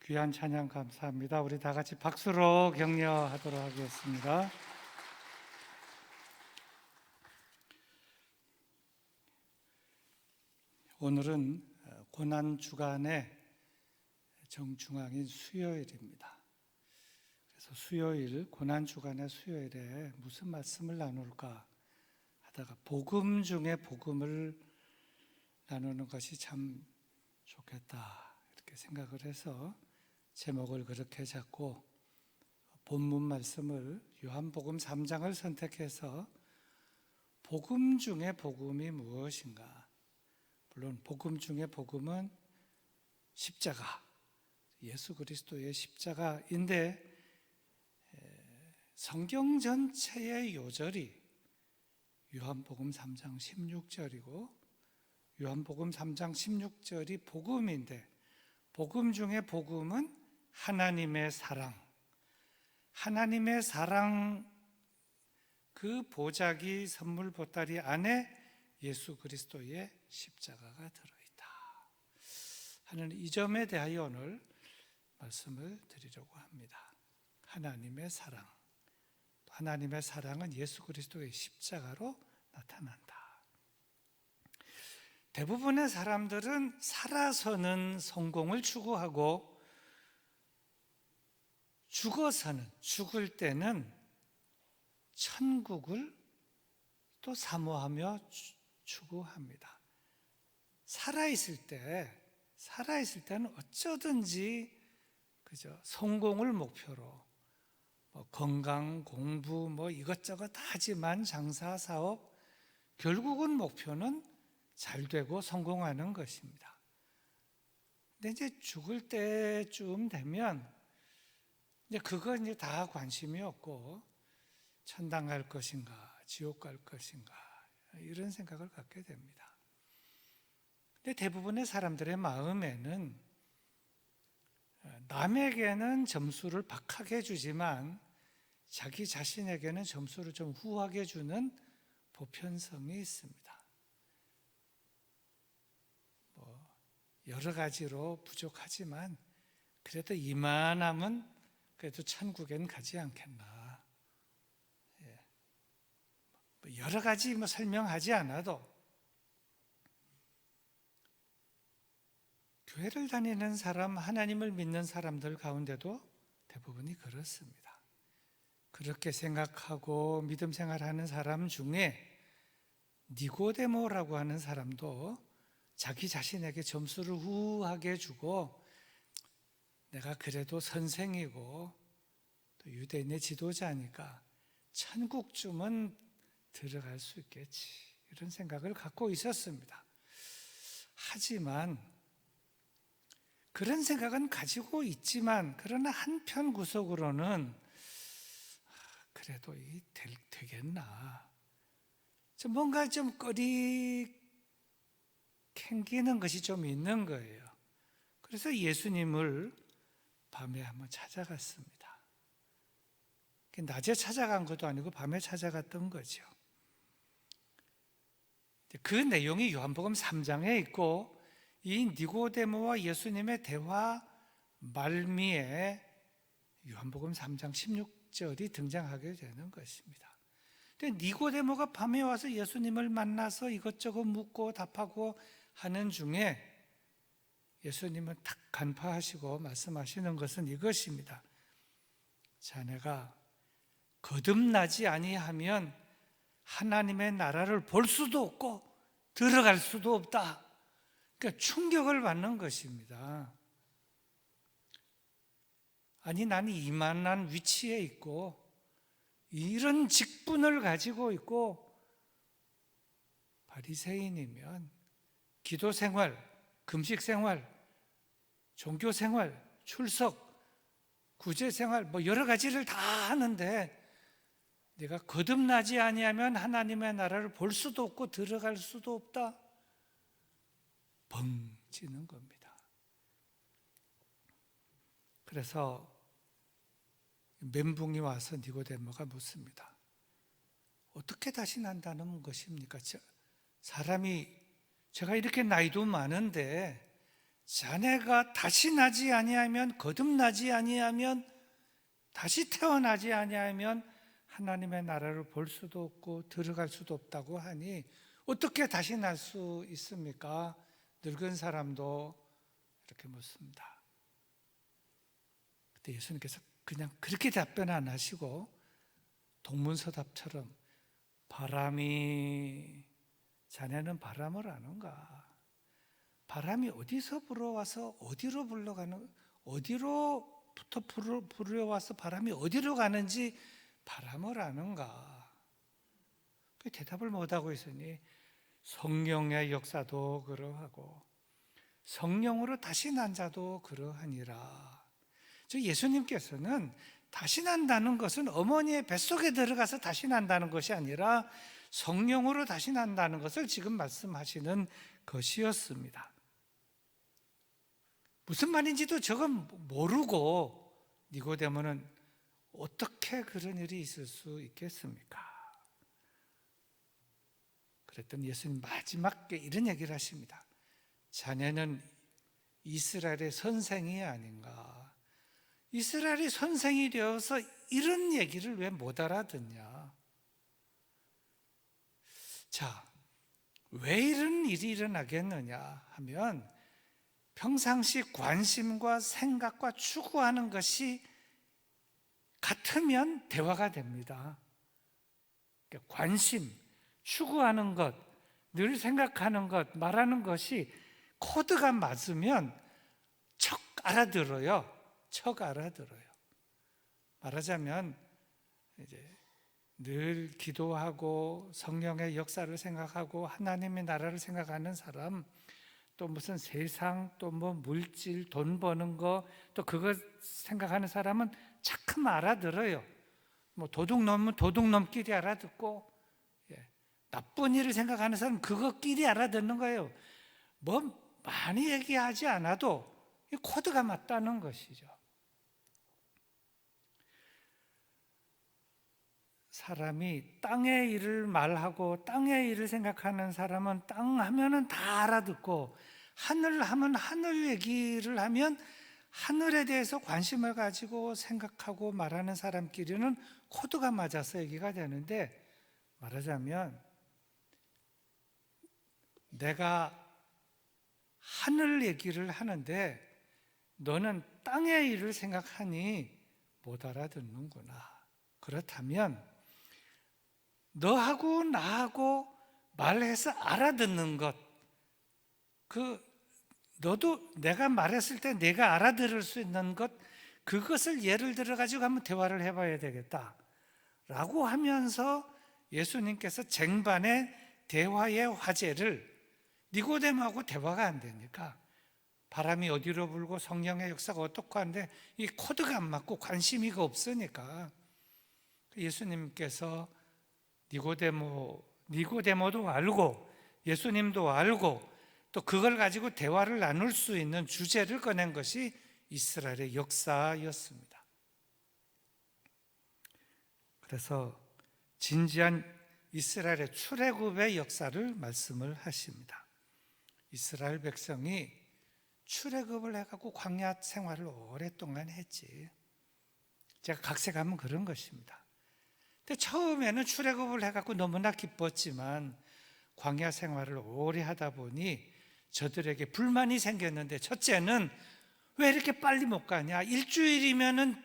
귀한 찬양 감사합니다. 우리 다 같이 박수로 격려하도록 하겠습니다. 오늘은 고난주간의 정중앙인 수요일입니다. 그래서 수요일, 고난주간의 수요일에 무슨 말씀을 나눌까 하다가 복음 중에 복음을 나누는 것이 참 좋겠다 이렇게 생각을 해서 제목을 그렇게 잡고 본문 말씀을 요한복음 3장을 선택해서 복음 중에 복음이 무엇인가? 물론 복음 중에 복음은 십자가, 예수 그리스도의 십자가인데 성경 전체의 요절이 요한복음 3장 16절이고 요한복음 3장 16절이 복음인데 복음 중에 복음은 하나님의 사랑 그 보자기 선물 보따리 안에 예수 그리스도의 십자가가 들어있다 하는 이 점에 대하여 오늘 말씀을 드리려고 합니다. 하나님의 사랑은 예수 그리스도의 십자가로 나타난다. 대부분의 사람들은 살아서는 성공을 추구하고 죽을 때는 천국을 또 사모하며 추구합니다. 살아있을 때는 어쩌든지 성공을 목표로 건강, 공부 이것저것 다 하지만 장사, 사업 결국은 목표는 잘 되고 성공하는 것입니다. 근데 이제 죽을 때쯤 되면 이제 그건 다 관심이 없고 천당 갈 것인가, 지옥 갈 것인가 이런 생각을 갖게 됩니다. 근데 대부분의 사람들의 마음에는 남에게는 점수를 박하게 주지만 자기 자신에게는 점수를 좀 후하게 주는 보편성이 있습니다. 여러 가지로 부족하지만 그래도 이만하면 그래도 천국엔 가지 않겠나. 여러 가지 설명하지 않아도 교회를 다니는 사람, 하나님을 믿는 사람들 가운데도 대부분이 그렇습니다. 그렇게 생각하고 믿음 생활하는 사람 중에 니고데모라고 하는 사람도 자기 자신에게 점수를 후하게 주고 내가 그래도 선생이고 또 유대인의 지도자니까 천국쯤은 들어갈 수 있겠지 이런 생각을 갖고 있었습니다. 하지만 그런 생각은 가지고 있지만 그러나 한편 구석으로는 그래도 되겠나 뭔가 좀 캥기는 것이 좀 있는 거예요. 그래서 예수님을 밤에 한번 찾아갔습니다. 낮에 찾아간 것도 아니고 밤에 찾아갔던 거죠. 그 내용이 요한복음 3장에 있고 이 니고데모와 예수님의 대화 말미에 요한복음 3장 16절이 등장하게 되는 것입니다. 근데 니고데모가 밤에 와서 예수님을 만나서 이것저것 묻고 답하고 하는 중에 예수님은 딱 간파하시고 말씀하시는 것은 이것입니다. 자네가 거듭나지 아니하면 하나님의 나라를 볼 수도 없고 들어갈 수도 없다. 그러니까 충격을 받는 것입니다. 아니 나는 이만한 위치에 있고 이런 직분을 가지고 있고 바리새인이면 기도 생활, 금식 생활, 종교 생활, 출석, 구제 생활 여러 가지를 다 하는데 내가 거듭나지 아니하면 하나님의 나라를 볼 수도 없고 들어갈 수도 없다. 벙 찌는 겁니다. 그래서 멘붕이 와서 니고데모가 묻습니다. 어떻게 다시 난다는 것입니까? 사람이 제가 이렇게 나이도 많은데 자네가 다시 나지 아니하면, 거듭나지 아니하면, 다시 태어나지 아니하면 하나님의 나라를 볼 수도 없고 들어갈 수도 없다고 하니 어떻게 다시 날 수 있습니까? 늙은 사람도 이렇게 묻습니다. 그때 예수님께서 그냥 그렇게 답변 안 하시고 동문서답처럼 자네는 바람을 아는가? 바람이 어디서 불어와서 어디로 어디로부터 불어와서 바람이 어디로 가는지 바람을 아는가? 그 대답을 못하고 있으니 성령의 역사도 그러하고 성령으로 다시 난 자도 그러하니라. 즉 예수님께서는 다시 난다는 것은 어머니의 뱃속에 들어가서 다시 난다는 것이 아니라 성령으로 다시 난다는 것을 지금 말씀하시는 것이었습니다. 무슨 말인지도 저건 모르고 니고데모는 어떻게 그런 일이 있을 수 있겠습니까? 그랬더니 예수님 마지막에 이런 얘기를 하십니다. 자네는 이스라엘의 선생이 아닌가? 이스라엘의 선생이 되어서 이런 얘기를 왜 못 알아듣냐? 자, 왜 이런 일이 일어나겠느냐 하면 평상시 관심과 생각과 추구하는 것이 같으면 대화가 됩니다. 관심, 추구하는 것, 늘 생각하는 것, 말하는 것이 코드가 맞으면 척 알아들어요. 말하자면 이제 늘 기도하고 성령의 역사를 생각하고 하나님의 나라를 생각하는 사람, 또 무슨 세상, 또 뭐 물질, 돈 버는 거, 또 그거 생각하는 사람은 차츰 알아들어요. 뭐 도둑 넘으면 도둑 넘끼리 알아듣고, 나쁜 일을 생각하는 사람은 그거끼리 알아듣는 거예요. 뭐 많이 얘기하지 않아도 이 코드가 맞다는 것이죠. 사람이 땅의 일을 말하고 땅의 일을 생각하는 사람은 땅 하면은 다 알아듣고, 하늘 하면 하늘 얘기를 하면 하늘에 대해서 관심을 가지고 생각하고 말하는 사람끼리는 코드가 맞아서 얘기가 되는데, 말하자면 내가 하늘 얘기를 하는데 너는 땅의 일을 생각하니 못 알아듣는구나. 그렇다면 너하고 나하고 말해서 알아듣는 것, 너도 내가 말했을 때 내가 알아들을 수 있는 것, 그것을 예를 들어 가지고 한번 대화를 해봐야 되겠다 라고 하면서 예수님께서 쟁반의 대화의 화제를, 니고데모하고 대화가 안 되니까 바람이 어디로 불고 성령의 역사가 어떻고 하는데 이 코드가 안 맞고 관심이 없으니까 예수님께서 니고데모도 알고 예수님도 알고 또 그걸 가지고 대화를 나눌 수 있는 주제를 꺼낸 것이 이스라엘의 역사였습니다. 그래서 진지한 이스라엘의 출애굽의 역사를 말씀을 하십니다. 이스라엘 백성이 출애굽을 해갖고 광야 생활을 오랫동안 했지. 제가 각색하면 그런 것입니다. 근데 처음에는 출애굽을 해갖고 너무나 기뻤지만 광야 생활을 오래 하다 보니 저들에게 불만이 생겼는데, 첫째는 왜 이렇게 빨리 못 가냐? 일주일이면은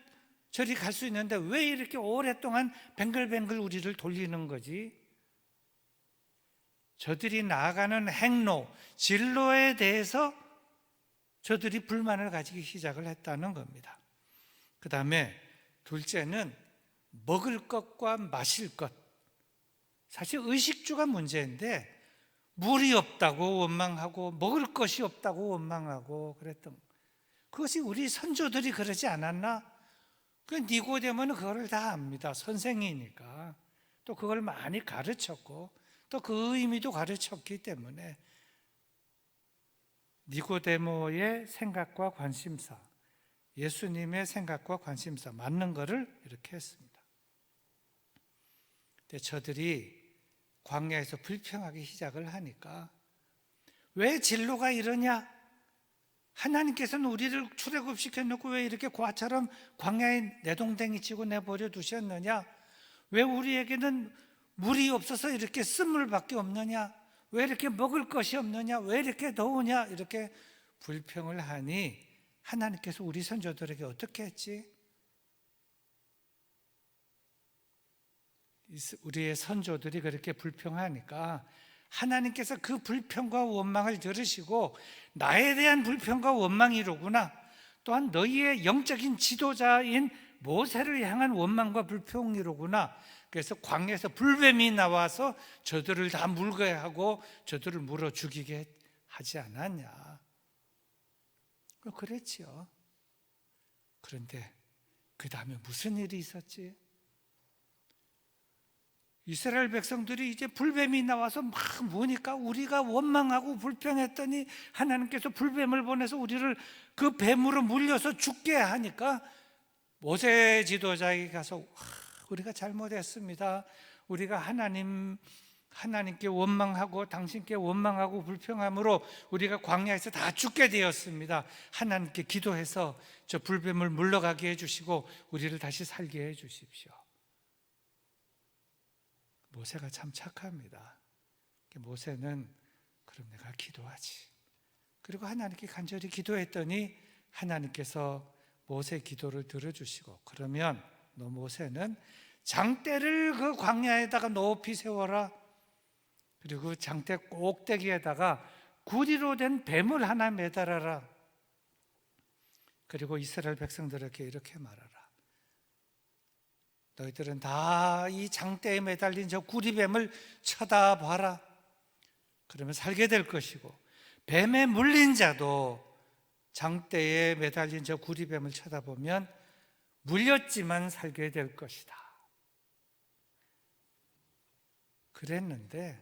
저리 갈 수 있는데 왜 이렇게 오랫동안 뱅글뱅글 우리를 돌리는 거지? 저들이 나아가는 행로, 진로에 대해서 저들이 불만을 가지기 시작을 했다는 겁니다. 그 다음에 둘째는 먹을 것과 마실 것. 사실 의식주가 문제인데 물이 없다고 원망하고 먹을 것이 없다고 원망하고 그랬던, 그것이 우리 선조들이 그러지 않았나? 그 니고데모는 그거를 다 압니다. 선생이니까. 또 그걸 많이 가르쳤고 또 그 의미도 가르쳤기 때문에 니고데모의 생각과 관심사, 예수님의 생각과 관심사 맞는 거를 이렇게 했습니다. 근데 저들이 광야에서 불평하기 시작을 하니까 왜 진로가 이러냐? 하나님께서는 우리를 출애굽시켜 놓고 왜 이렇게 고아처럼 광야에 내동댕이 치고 내버려 두셨느냐? 왜 우리에게는 물이 없어서 이렇게 쓴물밖에 없느냐? 왜 이렇게 먹을 것이 없느냐? 왜 이렇게 더우냐? 이렇게 불평을 하니 하나님께서 우리 선조들에게 어떻게 했지? 우리의 선조들이 그렇게 불평하니까 하나님께서 그 불평과 원망을 들으시고 나에 대한 불평과 원망이로구나, 또한 너희의 영적인 지도자인 모세를 향한 원망과 불평이로구나. 그래서 광야에서 불뱀이 나와서 저들을 다 물게 하고 저들을 물어 죽이게 하지 않았냐. 그랬지요. 그런데 그 다음에 무슨 일이 있었지? 이스라엘 백성들이 이제 불뱀이 나와서 막 뭐니까 우리가 원망하고 불평했더니 하나님께서 불뱀을 보내서 우리를 그 뱀으로 물려서 죽게 하니까 모세 지도자에게 가서 우리가 잘못했습니다. 우리가 하나님께 원망하고 당신께 원망하고 불평함으로 우리가 광야에서 다 죽게 되었습니다. 하나님께 기도해서 저 불뱀을 물러가게 해주시고 우리를 다시 살게 해주십시오. 모세가 참 착합니다. 모세는 그럼 내가 기도하지. 그리고 하나님께 간절히 기도했더니 하나님께서 모세 기도를 들어주시고, 그러면 너 모세는 장대를 그 광야에다가 높이 세워라. 그리고 장대 꼭대기에다가 구리로 된 뱀을 하나 매달아라. 그리고 이스라엘 백성들에게 이렇게 말하라. 너희들은 다 이 장대에 매달린 저 구리뱀을 쳐다봐라. 그러면 살게 될 것이고, 뱀에 물린 자도 장대에 매달린 저 구리뱀을 쳐다보면 물렸지만 살게 될 것이다. 그랬는데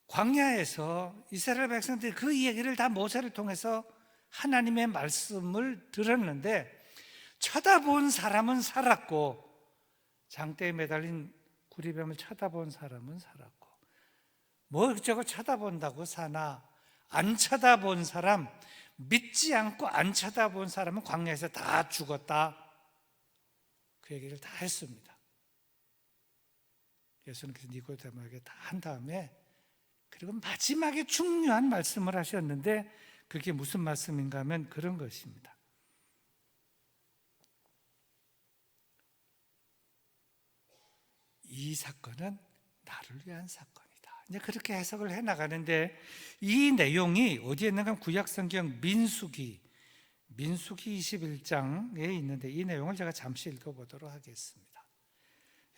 광야에서 이스라엘 백성들이 그 얘기를 다 모세를 통해서 하나님의 말씀을 들었는데, 쳐다본 사람은 살았고 장대에 매달린 구리뱀을 쳐다본 사람은 살았고, 뭐 저거 쳐다본다고 사나? 안 쳐다본 사람, 믿지 않고 안 쳐다본 사람은 광야에서 다 죽었다. 그 얘기를 다 했습니다. 예수님께서 니고데모에게 다 한 다음에, 그리고 마지막에 중요한 말씀을 하셨는데 그게 무슨 말씀인가 하면 그런 것입니다. 이 사건은 나를 위한 사건이다. 이제 그렇게 해석을 해나가는데, 이 내용이 어디에 있는가? 구약성경 민수기 21장에 있는데 이 내용을 제가 잠시 읽어보도록 하겠습니다.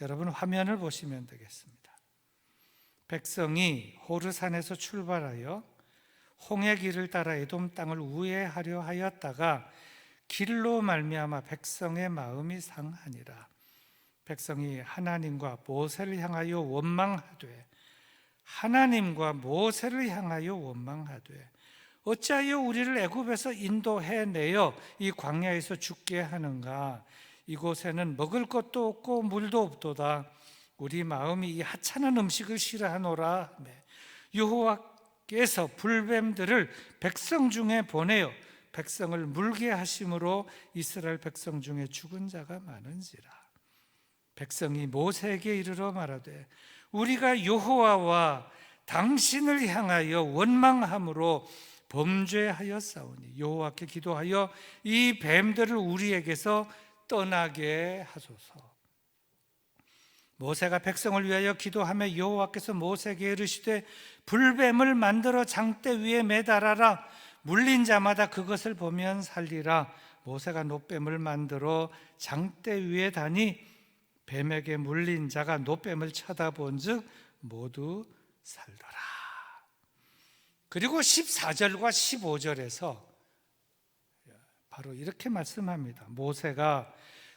여러분 화면을 보시면 되겠습니다. 백성이 호르산에서 출발하여 홍해 길을 따라 에돔 땅을 우회하려 하였다가 길로 말미암아 백성의 마음이 상하니라. 백성이 하나님과 모세를 향하여 원망하되 어찌하여 우리를 애굽에서 인도해내어 이 광야에서 죽게 하는가? 이곳에는 먹을 것도 없고 물도 없도다. 우리 마음이 이 하찮은 음식을 싫어하노라. 여호와께서 불뱀들을 백성 중에 보내어 백성을 물게 하심으로 이스라엘 백성 중에 죽은 자가 많은지라. 백성이 모세에게 이르러 말하되 우리가 여호와와 당신을 향하여 원망함으로 범죄하였사오니 여호와께 기도하여 이 뱀들을 우리에게서 떠나게 하소서. 모세가 백성을 위하여 기도하며 여호와께서 모세에게 이르시되 불뱀을 만들어 장대 위에 매달아라. 물린 자마다 그것을 보면 살리라. 모세가 놋뱀을 만들어 장대 위에 다니 뱀에게 물린 자가 놋뱀을 쳐다본 즉 모두 살더라. 그리고 14절과 15절에서 바로 이렇게 말씀합니다. 모세가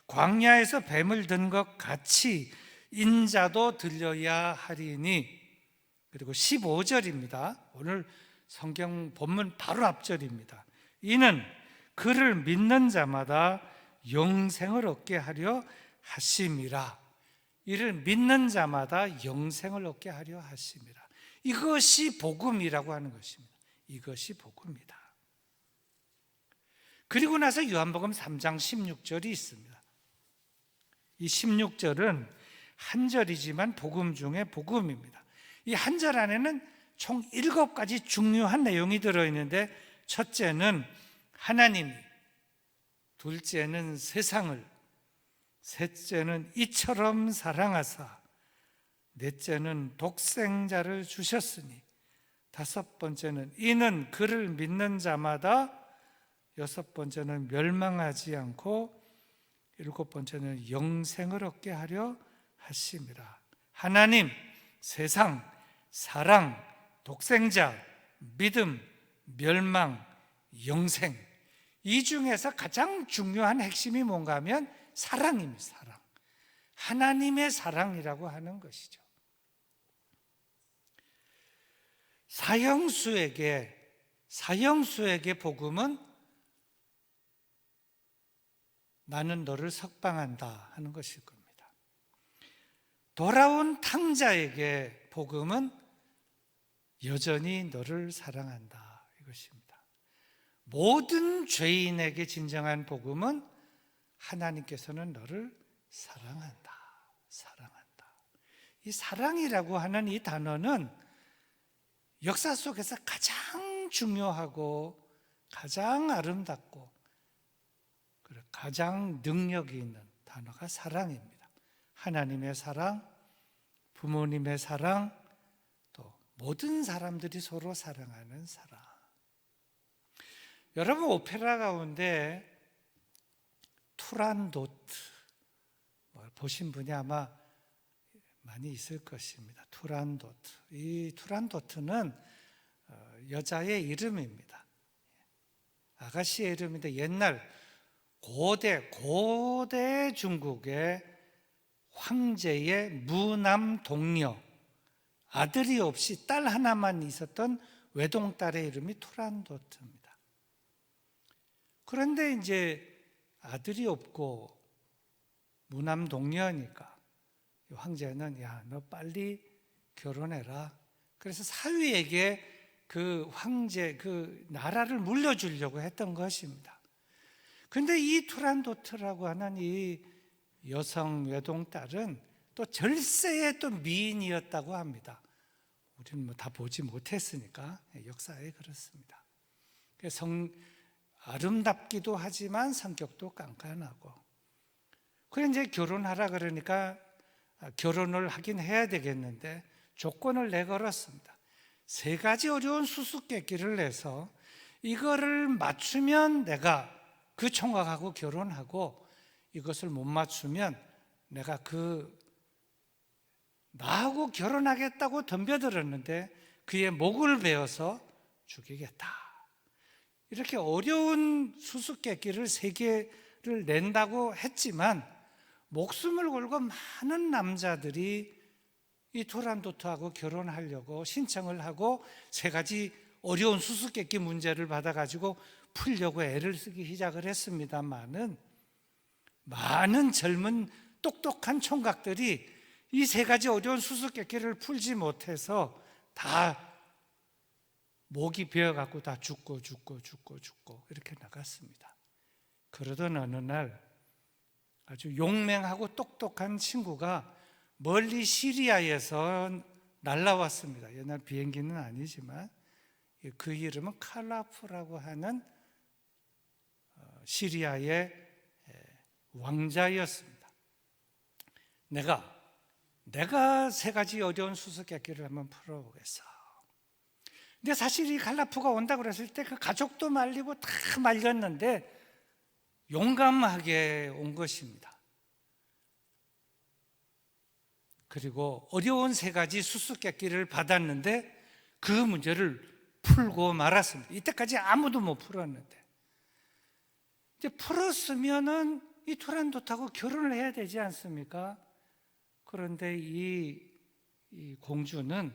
광야에서 뱀을 든 것 같이 인자도 들려야 하리니. 그리고 15절입니다. 오늘 성경 본문 바로 앞절입니다. 이는 그를 믿는 자마다 영생을 얻게 하려 하심이라. 이를 믿는 자마다 영생을 얻게 하려 하심이라. 이것이 복음이라고 하는 것입니다. 이것이 복음이다. 그리고 나서 요한복음 3장 16절이 있습니다. 이 16절은 한 절이지만 복음 중에 복음입니다. 이 한 절 안에는 총 7가지 중요한 내용이 들어있는데, 첫째는 하나님이, 둘째는 세상을, 셋째는 이처럼 사랑하사, 넷째는 독생자를 주셨으니, 다섯 번째는 이는 그를 믿는 자마다, 여섯 번째는 멸망하지 않고, 일곱 번째는 영생을 얻게 하려 하심이라. 하나님, 세상, 사랑, 독생자, 믿음, 멸망, 영생. 이 중에서 가장 중요한 핵심이 뭔가 하면 사랑입니다. 사랑. 하나님의 사랑이라고 하는 것이죠. 사형수에게 복음은 나는 너를 석방한다 하는 것일 겁니다. 돌아온 탕자에게 복음은 여전히 너를 사랑한다 이것입니다. 모든 죄인에게 진정한 복음은 하나님께서는 너를 사랑한다. 이 사랑이라고 하는 이 단어는 역사 속에서 가장 중요하고 가장 아름답고 가장 능력이 있는 단어가 사랑입니다. 하나님의 사랑, 부모님의 사랑, 또 모든 사람들이 서로 사랑하는 사랑. 여러분, 오페라 가운데 투란도트 보신 분이 아마 많이 있을 것입니다. 투란도트. 이 투란도트는 여자의 이름입니다. 아가씨의 이름인데, 옛날 고대 중국의 황제의 무남 동녀, 아들이 없이 딸 하나만 있었던 외동딸의 이름이 투란도트입니다. 그런데 이제 아들이 없고 무남 동녀니까 황제는 야, 너 빨리 결혼해라. 그래서 사위에게 그 황제, 그 나라를 물려주려고 했던 것입니다. 그런데 이 투란도트라고 하는 이 여성 외동딸은 또 절세의 또 미인이었다고 합니다. 우리는 뭐 다 보지 못했으니까 역사에 그렇습니다. 아름답기도 하지만 성격도 깐깐하고. 그래 이제 결혼하라 그러니까 결혼을 하긴 해야 되겠는데 조건을 내걸었습니다. 3가지 어려운 수수께끼를 내서 이거를 맞추면 내가 그 총각하고 결혼하고, 이것을 못 맞추면 내가 나하고 결혼하겠다고 덤벼들었는데 그의 목을 베어서 죽이겠다. 이렇게 어려운 수수께끼를 3개를 낸다고 했지만 목숨을 걸고 많은 남자들이 이 투란도트하고 결혼하려고 신청을 하고 3가지 어려운 수수께끼 문제를 받아가지고 풀려고 애를 쓰기 시작을 했습니다만은, 많은 젊은 똑똑한 총각들이 이 3가지 어려운 수수께끼를 풀지 못해서 다 목이 베어갖고 다 죽고 이렇게 나갔습니다. 그러던 어느 날 아주 용맹하고 똑똑한 친구가 멀리 시리아에서 날라왔습니다. 옛날 비행기는 아니지만 그 이름은 칼라프라고 하는 시리아의 왕자였습니다. 내가 3가지 어려운 수수께끼를 한번 풀어보겠어. 근데 사실 이 칼라프가 온다고 그랬을 때 그 가족도 말리고 다 말렸는데 용감하게 온 것입니다. 그리고 어려운 3가지 수수께끼를 받았는데 그 문제를 풀고 말았습니다. 이때까지 아무도 못 풀었는데, 이제 풀었으면은 이 투란도트하고 결혼을 해야 되지 않습니까? 그런데 이 공주는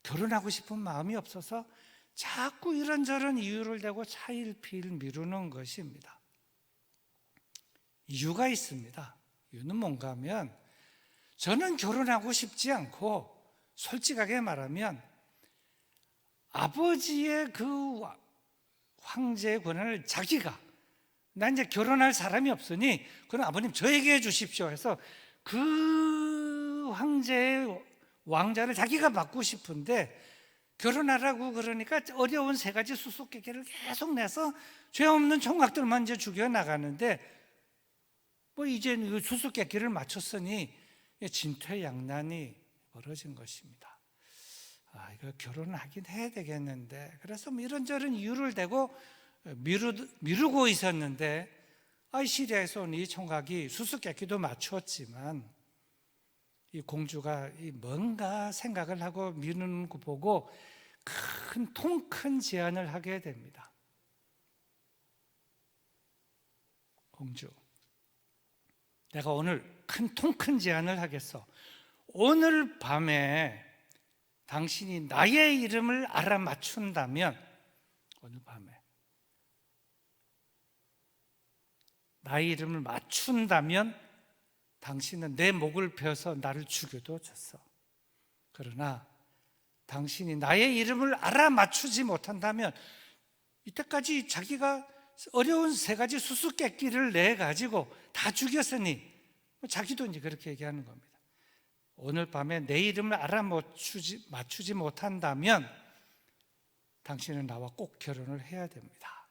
결혼하고 싶은 마음이 없어서 자꾸 이런저런 이유를 대고 차일피일 미루는 것입니다. 이유가 있습니다. 이유는 뭔가 하면, 저는 결혼하고 싶지 않고 솔직하게 말하면 아버지의 그 황제의 권한을 자기가 나 이제 결혼할 사람이 없으니 그럼 아버님 저에게 해주십시오 해서 그 황제의 왕자를 자기가 받고 싶은데 결혼하라고 그러니까 어려운 세 가지 수수께끼를 계속 내서 죄 없는 총각들만 이제 죽여나가는데 뭐 이제 수수께끼를 맞췄으니 진퇴양난이 벌어진 것입니다. 이거 결혼을 하긴 해야 되겠는데, 그래서 뭐 이런저런 이유를 대고 미루고 있었는데, 시리아에서 온 이 총각이 수수께끼도 맞췄지만 이 공주가 뭔가 생각을 하고 미루는 거 보고 통 큰 제안을 하게 됩니다. 공주, 내가 오늘 통 큰 제안을 하겠어. 오늘 밤에 당신이 나의 이름을 알아맞춘다면, 오늘 밤에 나의 이름을 맞춘다면 당신은 내 목을 베어서 나를 죽여도 졌어. 그러나 당신이 나의 이름을 알아맞추지 못한다면, 이때까지 자기가 어려운 세 가지 수수께끼를 내가지고 다 죽였으니, 자기도 이제 그렇게 얘기하는 겁니다. 오늘 밤에 내 이름을 맞추지 못한다면 당신은 나와 꼭 결혼을 해야 됩니다.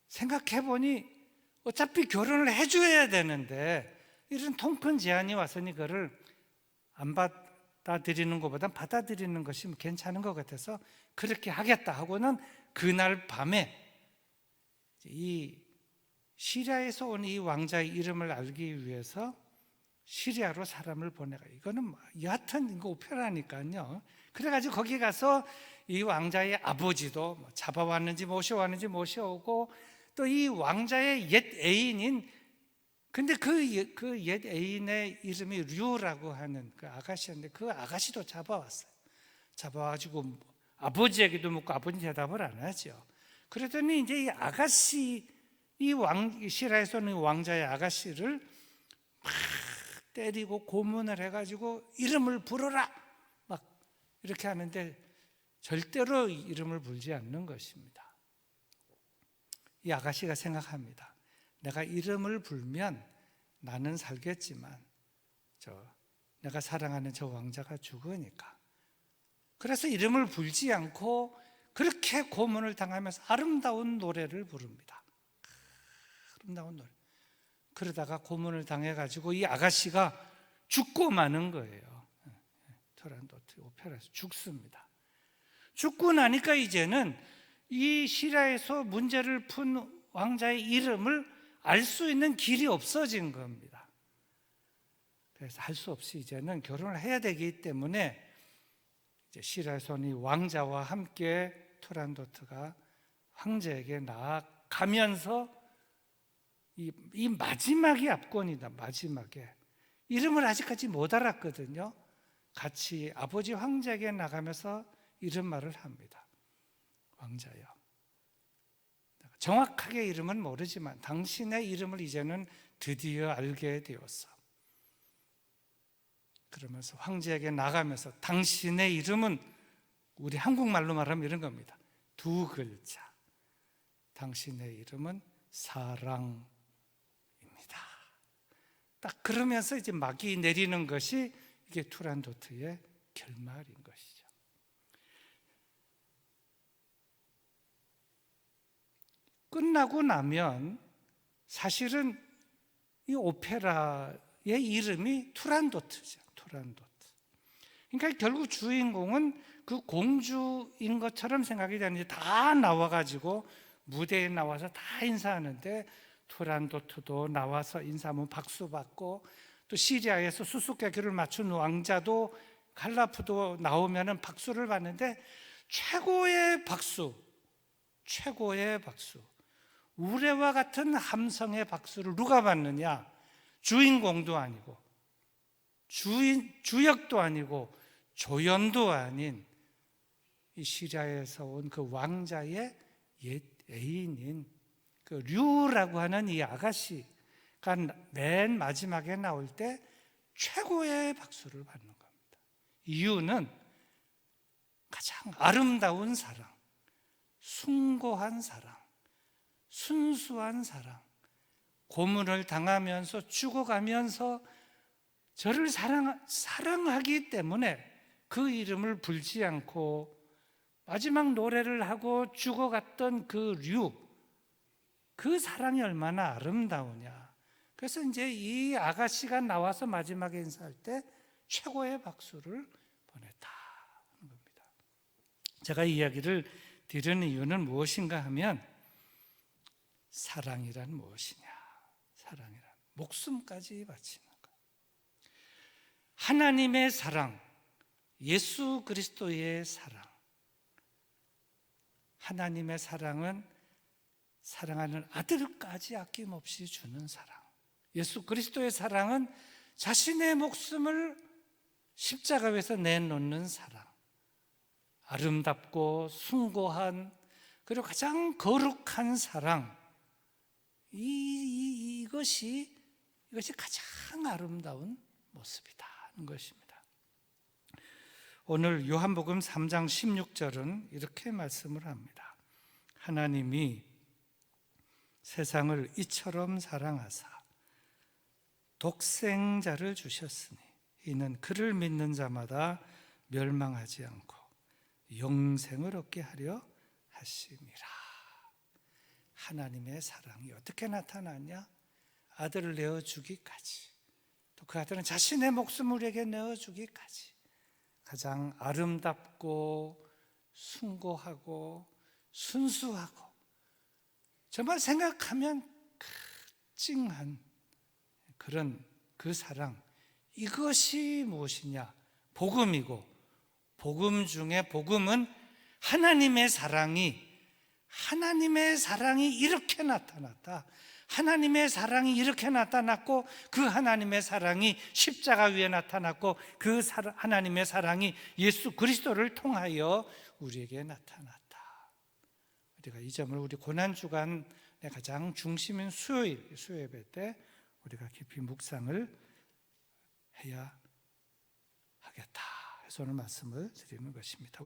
생각해보니 어차피 결혼을 해줘야 되는데 이런 통 큰 제안이 왔으니 그거를 안 받아들이는 것보다 받아들이는 것이 괜찮은 것 같아서 그렇게 하겠다 하고는 그날 밤에 이 시리아에서 온 이 왕자의 이름을 알기 위해서 시리아로 사람을 보내가. 이거는 여하튼 이거 오페라니까요. 그래가지고 거기 가서 이 왕자의 아버지도 잡아왔는지 모셔오고 또 이 왕자의 옛 애인인, 근데 그 옛 애인의 이름이 류라고 하는 그 아가씨였는데 그 아가씨도 잡아왔어요. 잡아가지고 아버지에게도 묻고 아버지 대답을 안 하죠. 그랬더니 이제 이 아가씨, 시리아에서는 왕자의 아가씨를 막 때리고 고문을 해가지고 이름을 부르라 막 이렇게 하는데 절대로 이름을 부르지 않는 것입니다. 이 아가씨가 생각합니다. 내가 이름을 불면 나는 살겠지만 내가 사랑하는 저 왕자가 죽으니까. 그래서 이름을 불지 않고 그렇게 고문을 당하면서 아름다운 노래를 부릅니다. 아름다운 노래. 그러다가 고문을 당해가지고 이 아가씨가 죽고 마는 거예요. 토란도트 오페라에서 죽습니다. 죽고 나니까 이제는 이 시리아에서 문제를 푼 왕자의 이름을 알 수 있는 길이 없어진 겁니다. 그래서 할 수 없이 이제는 결혼을 해야 되기 때문에 이제 시리아에서 온 이 왕자와 함께 토란도트가 황제에게 나아가면서 이 마지막이 압권이다. 마지막에 이름을 아직까지 못 알았거든요. 같이 아버지 황제에게 나가면서 이런 말을 합니다. 왕자여, 정확하게 이름은 모르지만 당신의 이름을 이제는 드디어 알게 되었어. 그러면서 황제에게 나가면서 당신의 이름은, 우리 한국말로 말하면 이런 겁니다. 두 글자. 당신의 이름은 사랑입니다. 딱 그러면서 이제 막이 내리는 것이 이게 투란도트의 결말인 것이죠. 끝나고 나면 사실은 이 오페라의 이름이 투란도트죠. 투란도트. 그러니까 결국 주인공은 그 공주인 것처럼 생각이 되는데 다 나와가지고 무대에 나와서 다 인사하는데 투란도트도 나와서 인사하면 박수 받고, 또 시리아에서 수수께끼를 맞춘 왕자도 갈라프도 나오면은 박수를 받는데 최고의 박수, 우레와 같은 함성의 박수를 누가 받느냐? 주인공도 아니고 주역도 아니고 조연도 아닌 이 시리아에서 온 그 왕자의 옛 애인인 그 류라고 하는 이 아가씨가 맨 마지막에 나올 때 최고의 박수를 받는 겁니다. 이유는 가장 아름다운 사랑, 숭고한 사랑, 순수한 사랑, 고문을 당하면서 죽어가면서 저를 사랑하기 때문에 그 이름을 불지 않고 마지막 노래를 하고 죽어갔던 그 사랑이 얼마나 아름다우냐. 그래서 이제 이 아가씨가 나와서 마지막에 인사할 때 최고의 박수를 보냈다 하는 겁니다. 제가 이 이야기를 드리는 이유는 무엇인가 하면 사랑이란 무엇이냐, 사랑이란 목숨까지 바치는 것. 하나님의 사랑, 예수 그리스도의 사랑. 하나님의 사랑은 사랑하는 아들까지 아낌없이 주는 사랑. 예수 그리스도의 사랑은 자신의 목숨을 십자가에서 내놓는 사랑. 아름답고 숭고한, 그리고 가장 거룩한 사랑. 이것이 가장 아름다운 모습이다 하는 것입니다. 오늘 요한복음 3장 16절은 이렇게 말씀을 합니다. 하나님이 세상을 이처럼 사랑하사 독생자를 주셨으니 이는 그를 믿는 자마다 멸망하지 않고 영생을 얻게 하려 하심이라. 하나님의 사랑이 어떻게 나타나냐? 아들을 내어주기까지, 또 그 아들은 자신의 목숨을 우리에게 내어주기까지 가장 아름답고 숭고하고 순수하고 정말 생각하면 찡한 그런 그 사랑, 이것이 무엇이냐? 복음이고, 복음 중에 복음은 하나님의 사랑이 이렇게 나타났다. 하나님의 사랑이 이렇게 나타났고, 그 하나님의 사랑이 십자가 위에 나타났고, 그 하나님의 사랑이 예수 그리스도를 통하여 우리에게 나타났다. 우리가 이 점을 우리 고난주간의 가장 중심인 수요일 예배 때 우리가 깊이 묵상을 해야 하겠다 해서 오늘 말씀을 드리는 것입니다.